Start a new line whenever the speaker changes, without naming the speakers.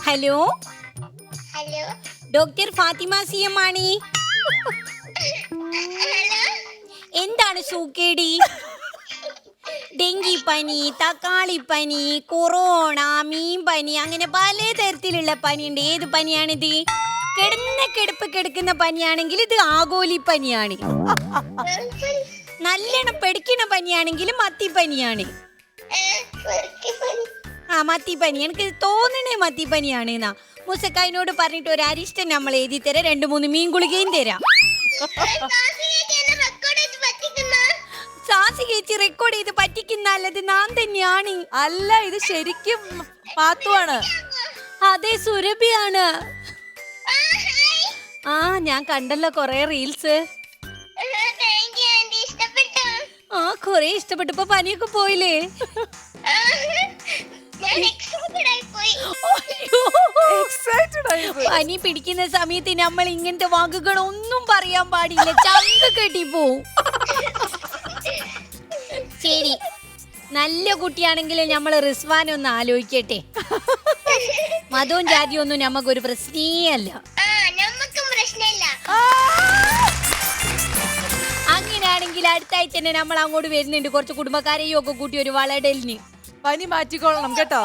Hello
hello
doctor Fathima C M ആണ്.
Hello
എന്താണ് സൂക്കേടി? ഡെങ്കിപ്പനി, തക്കാളിപ്പനി, കൊറോണ, മീൻപനി, അങ്ങനെ പലതരത്തിലുള്ള പനിയുണ്ട്. ഏത് പനിയാണിത്? കിടക്കുന്ന പനിയാണെങ്കിൽ ഇത് ആഗോലിപ്പനിയാണ്. നല്ലോണം പെടിക്കുന്ന പനിയാണെങ്കിൽ മത്തിപ്പനിയാണ്. മത്തിപ്പനി എനിക്ക് തോന്നണേ മത്തിപ്പനിയാണ് എന്നാ. മുസക്കായിനോട് പറഞ്ഞിട്ട് ഒരു അരിഷ്ടം നമ്മൾ എഴുതി തരാം, 2-3 മീൻ ഗുളികയും തരാം. സാസി ചേച്ചി റെക്കോർഡ് ചെയ്ത് പറ്റിക്കുന്നല്ലത് ഞാൻ തന്നെയാണ്.
അല്ല, ഇത് ശരിക്കും പാത്തുവാണ്.
അതെ, സുരഭിയാണ്. ഞാൻ കണ്ടല്ലോ കൊറേ റീൽസ്. കൊറേ ഇഷ്ടപ്പെട്ടപ്പോ പനിയൊക്കെ പോയില്ലേ? പനി പിടിക്കുന്ന സമയത്ത് നമ്മൾ ഇങ്ങനത്തെ വാക്കുകളൊന്നും പറയാൻ പാടില്ല, ചങ്ക് കെട്ടി പോവും. ശരി, നല്ല കുട്ടിയാണെങ്കിൽ നമ്മൾ റിസ്വാനെ ഒന്ന് ആലോചിക്കട്ടെ. മതവും ജാതിയും ഒന്നും നമുക്കൊരു പ്രശ്നേ അല്ല. അങ്ങനെയാണെങ്കിൽ അടുത്ത ആഴ്ച തന്നെ നമ്മൾ അങ്ങോട്ട് വരുന്നുണ്ട്, കുറച്ച് കുടുംബക്കാരെയും ഒക്കെ കൂട്ടി ഒരു വളടലിന്.
പനി മാറ്റിക്കൊള്ളണം കേട്ടോ.